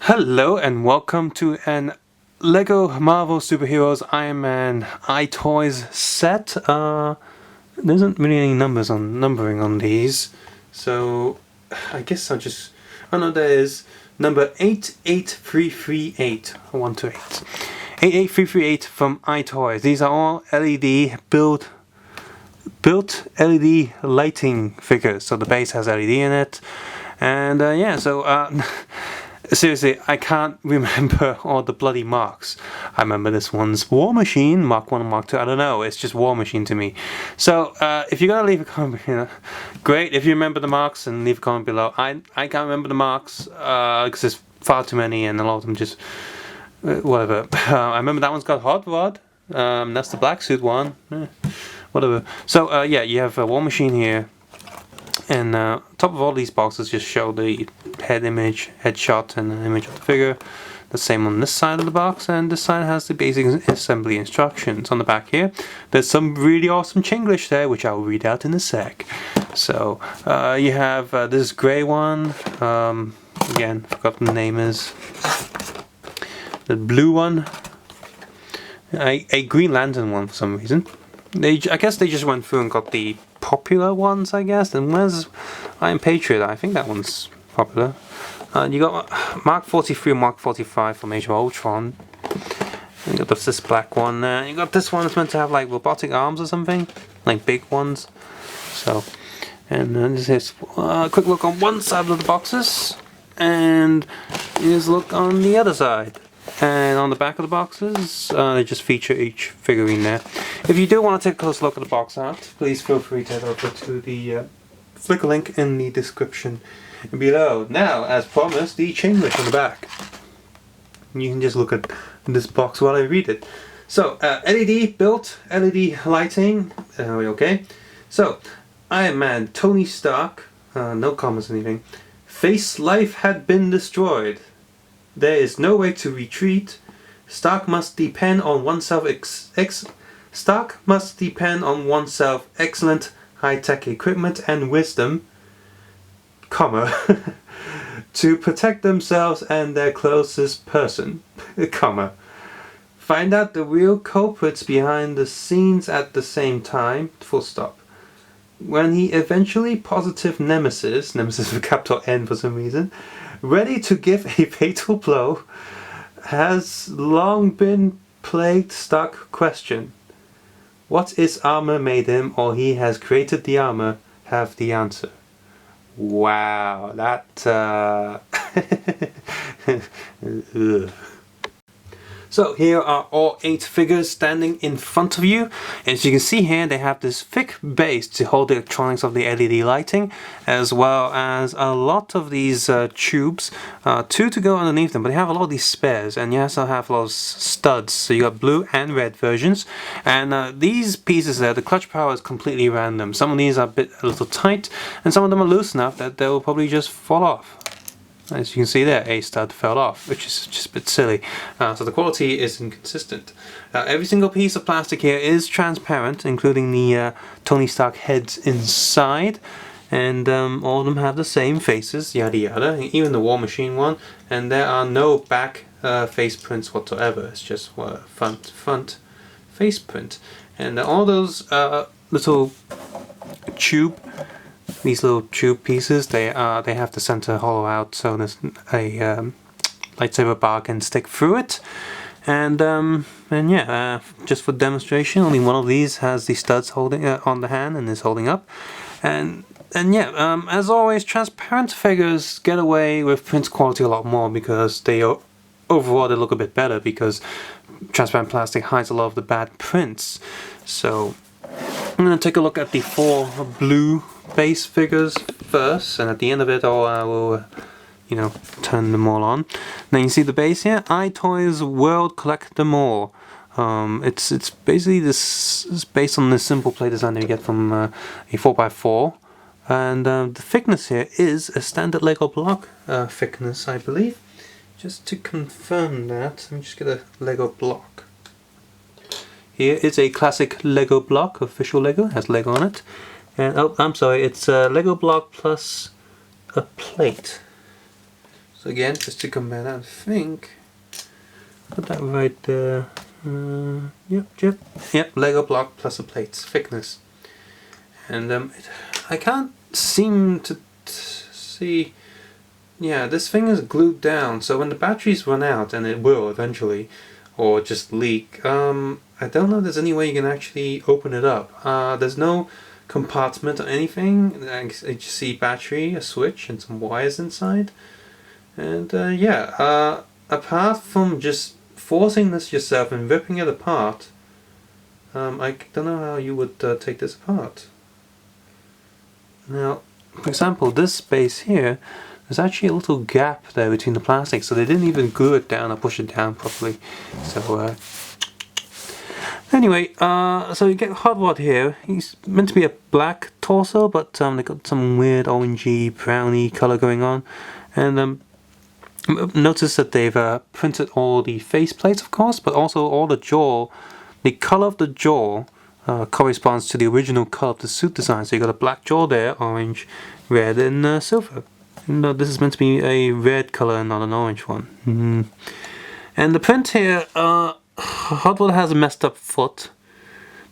Hello and welcome to an Lego Marvel Superheroes Iron Man itoys set. There isn't really any numbering on these, so I guess I'll just. Oh no, there is number 88338. 128. 88338 from itoys. These are all LED built LED lighting figures. So the base has LED in it, and yeah. So. Seriously, I can't remember all the bloody marks. I remember this one's War Machine, Mark 1 and Mark 2. I don't know, it's just War Machine to me. So, if you're gonna leave a comment, great. If you remember the marks, and leave a comment below. I can't remember the marks, because there's far too many, and a lot of them just, whatever. I remember that one's got Hot Rod. That's the black suit one. Whatever. So, yeah, you have a War Machine here. And top of all these boxes just show the head shot, and an image of the figure. The same on this side of the box, and this side has the basic assembly instructions. On the back here, there's some really awesome Chinglish there, which I'll read out in a sec. So you have this grey one. Again, forgot what the name is. The blue one. A Green Lantern one for some reason. I guess they just went through and got the popular ones, I guess. And where's Iron Patriot? I think that one's popular. You got Mark 43 and Mark 45 from Age of Ultron. You got this black one. You got this one that's meant to have like robotic arms or something, like big ones. So, and this is a quick look on one side of the boxes, and here's a look on the other side. And on the back of the boxes, they just feature each figurine there. If you do want to take a close look at the box art, please feel free to head over to the Flickr link in the description below. Now, as promised, the Chinglish on the back. You can just look at this box while I read it. So, LED built, LED lighting. Okay. So, Iron Man, Tony Stark. No comments or anything. Face life had been destroyed. There is no way to retreat. Stark must depend on oneself. Stark must depend on oneself. Excellent high-tech equipment and wisdom, comma, to protect themselves and their closest person, comma. Find out the real culprits behind the scenes at the same time. Full stop. When he eventually positive nemesis with capital N for some reason, ready to give a fatal blow, has long been plagued Stark question. What is armor made him, or he has created the armor? Have the answer. Wow, that So here are all 8 figures standing in front of you. As you can see here, they have this thick base to hold the electronics of the LED lighting, as well as a lot of these tubes, 2 to go underneath them, but they have a lot of these spares, and you also have a lot of studs, so you got blue and red versions. And these pieces there, the clutch power is completely random. Some of these are a little tight, and some of them are loose enough that they will probably just fall off. As you can see there, a stud fell off, which is just a bit silly. So the quality is inconsistent. Every single piece of plastic here is transparent, including the Tony Stark heads inside. And all of them have the same faces, yada yada, even the War Machine one. And there are no back face prints whatsoever. It's just front face print. And all those little these little tube pieces, they have the center hollow out, so there's a lightsaber bar can stick through it. And yeah, just for demonstration, only one of these has the studs holding on the hand and is holding up. And yeah, as always, transparent figures get away with print quality a lot more because overall they look a bit better because transparent plastic hides a lot of the bad prints. So I'm going to take a look at the 4 blue base figures first, and at the end of it all I will, turn them all on. Now you see the base here, itoys World Collect Them All. It's basically this based on this simple plate design that you get from a 4x4, and the thickness here is a standard Lego block thickness, I believe. Just to confirm that, let me just get a Lego block. Here is a classic Lego block, official Lego, has Lego on it. And oh, I'm sorry, it's a Lego block plus a plate. So again, just to compare that, I think, put that right there. Yep, Lego block plus a plate's thickness. And I can't seem to see. Yeah, this thing is glued down, so when the batteries run out, and it will eventually, or just leak, I don't know if there's any way you can actually open it up. There's no compartment or anything. I just see battery, a switch, and some wires inside. And yeah, apart from just forcing this yourself and ripping it apart, I don't know how you would take this apart. Now, for example, this space here, there's actually a little gap there between the plastic, so they didn't even glue it down or push it down properly. So anyway, so you get Hot Rod here. He's meant to be a black torso, but they got some weird orangey, browny color going on. And notice that they've printed all the face plates, of course, but also all the jaw. The color of the jaw corresponds to the original color of the suit design. So you got a black jaw there, orange, red, and silver. No, this is meant to be a red color and not an orange one. And the print here, Hot Rod has a messed up foot.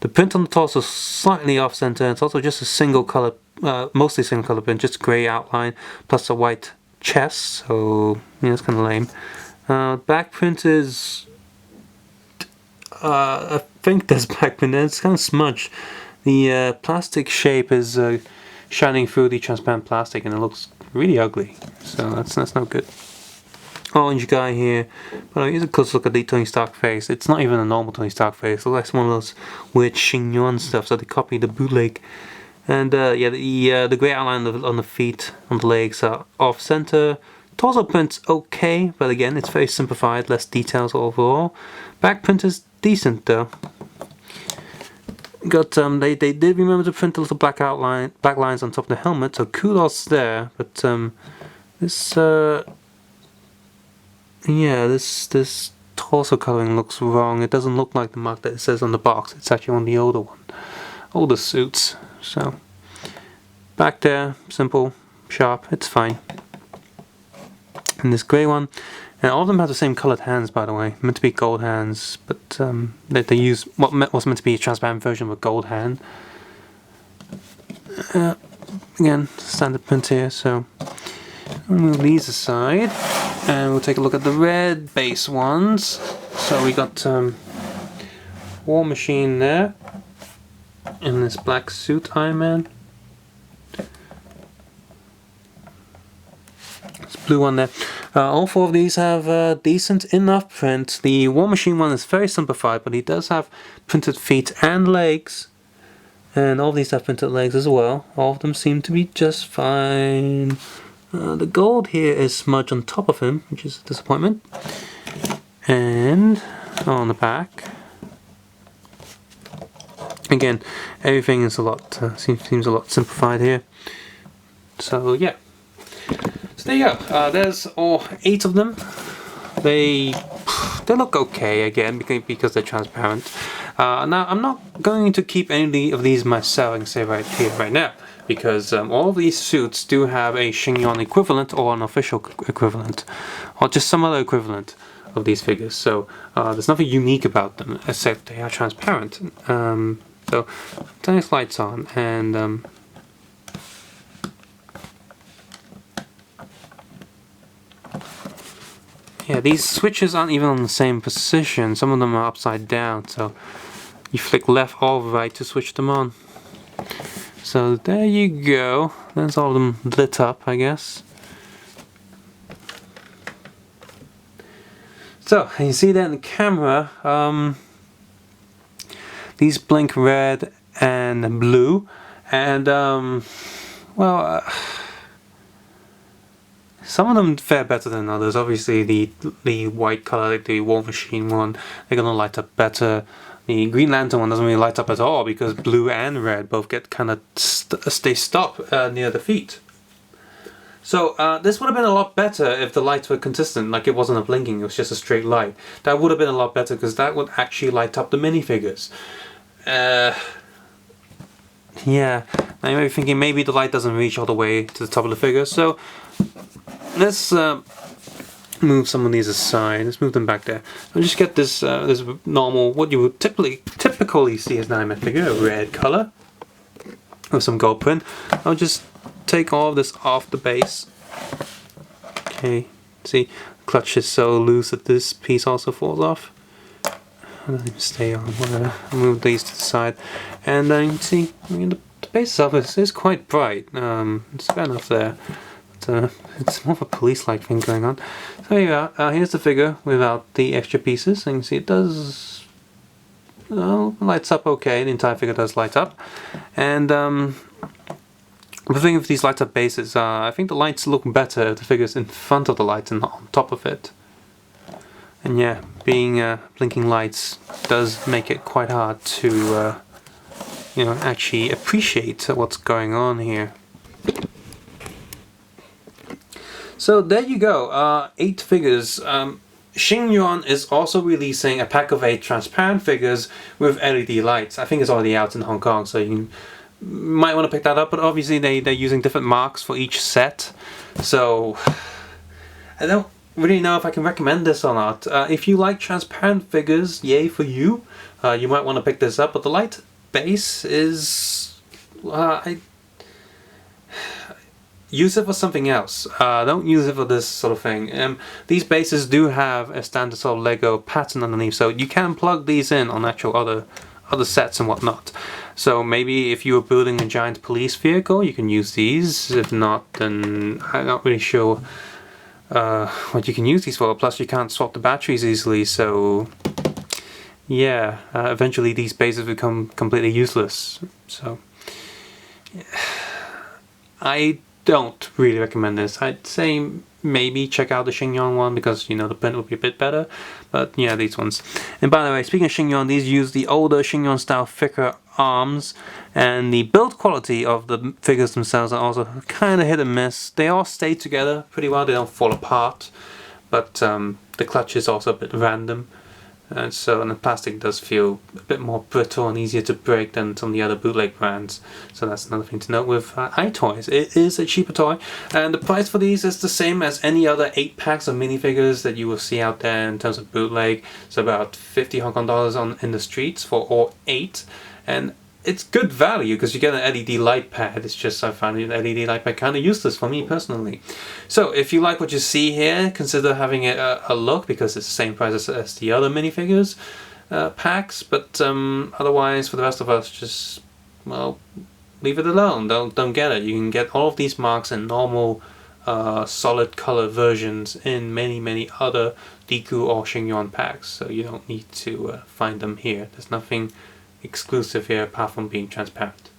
The print on the torso is slightly off center. It's also just a single color, mostly single color print, just grey outline plus a white chest. So yeah, it's kind of lame. Back print is, I think there's back print. It's kind of smudged. The plastic shape is shining through the transparent plastic, and it looks really ugly, so that's no good. Orange guy here, but here's a close look at the Tony Stark face. It's not even a normal Tony Stark face. It looks like one of those weird chignon stuff, so they copied the bootleg. And yeah, the grey outline on the feet, on the legs are off center. Torso print's okay, but again, it's very simplified, less details overall. Back print is decent though. Got they did remember to print a little black lines on top of the helmet, so kudos there. But this yeah, this torso coloring looks wrong. It doesn't look like the mark that it says on the box. It's actually on the older suits. So back there, simple, sharp, it's fine. And this grey one, and all of them have the same coloured hands, by the way. Meant to be gold hands, but they use what was meant to be a transparent version of a gold hand. Again, standard print here, so I'll move these aside, and we'll take a look at the red base ones. So we got War Machine there, in this black suit, Iron Man. Blue one there. All four of these have decent enough print. The War Machine one is very simplified, but he does have printed feet and legs. And all of these have printed legs as well. All of them seem to be just fine. The gold here is smudged on top of him, which is a disappointment. And on the back, again, everything is a lot seems a lot simplified here. So yeah. So there you go. There's all 8 of them. They look okay again because they're transparent. Now I'm not going to keep any of these myself and say right here, right now, because all of these suits do have a chignon equivalent or an official equivalent, or just some other equivalent of these figures. So there's nothing unique about them except they are transparent. So turn these lights on and. Yeah, these switches aren't even on the same position. Some of them are upside down, so you flick left or right to switch them on. So there you go. There's all of them lit up, I guess. So, you see that in the camera, these blink red and blue, and well, some of them fare better than others. Obviously, the white color, like the War Machine one, they're gonna light up better. The Green Lantern one doesn't really light up at all because blue and red both get kind of stay stop near the feet. So this would have been a lot better if the lights were consistent, like it wasn't a blinking, it was just a straight light. That would have been a lot better because that would actually light up the minifigures. Yeah, now you may be thinking maybe the light doesn't reach all the way to the top of the figure, so let's move some of these aside. Let's move them back there. I'll just get this this normal, what you would typically see as an anime figure, a red color with some gold print. I'll just take all of this off the base. Okay, see, the clutch is so loose that this piece also falls off. Let me stay on. Whatever. I'll move these to the side, and then you can see, I mean, the base itself is quite bright. It's fair enough there. It's more of a police-like thing going on. So yeah, here's the figure without the extra pieces. And you can see it does lights up okay. The entire figure does light up, and the thing with these light-up bases, I think the lights look better if the figure's in front of the light and not on top of it. And yeah, being blinking lights does make it quite hard to you know, actually appreciate what's going on here. So there you go, 8 figures. Shinyon is also releasing a pack of 8 transparent figures with LED lights. I think it's already out in Hong Kong, so you might want to pick that up, but obviously they're using different marks for each set. So I don't really know if I can recommend this or not. If you like transparent figures, yay for you. You might want to pick this up, but the light base is... use it for something else. Don't use it for this sort of thing. These bases do have a standard sort of Lego pattern underneath, so you can plug these in on actual other sets and whatnot. So maybe if you were building a giant police vehicle, you can use these. If not, then I'm not really sure what you can use these for. Plus you can't swap the batteries easily, so yeah, eventually these bases become completely useless. So I don't really recommend this. I'd say maybe check out the Shinyon one because, you know, the print will be a bit better. But yeah, these ones. And by the way, speaking of Shinyon, these use the older Shinyon style thicker arms, and the build quality of the figures themselves are also kind of hit and miss. They all stay together pretty well, they don't fall apart, but the clutch is also a bit random. And the plastic does feel a bit more brittle and easier to break than some of the other bootleg brands. So that's another thing to note with itoys. It is a cheaper toy, and the price for these is the same as any other 8 packs of minifigures that you will see out there in terms of bootleg. It's about 50 Hong Kong dollars in the streets for all 8. And it's good value because you get an LED light pad. It's just I find the LED light pad kind of useless for me personally. So if you like what you see here, consider having a look, because it's the same price as the other minifigures packs. But otherwise, for the rest of us, just, well, leave it alone. Don't get it. You can get all of these marks in normal solid color versions in many other Deku or Shinyon packs. So you don't need to find them here. There's nothing exclusive here apart from being transparent.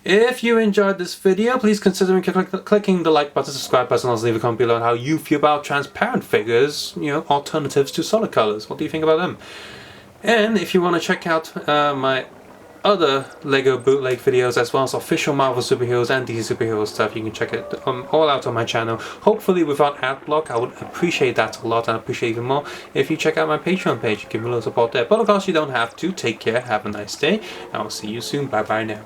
If you enjoyed this video, please consider clicking the like button, subscribe button, also leave a comment below on how you feel about transparent figures, you know, alternatives to solid colors. What do you think about them? And if you want to check out my other Lego bootleg videos, as well as official Marvel superheroes and DC superhero stuff, you can check it all out on my channel, hopefully without ad block. I would appreciate that a lot, and appreciate even more if you check out my Patreon page. Give me a little support there, but of course you don't have to. Take care, have a nice day, and I'll see you soon. Bye bye now.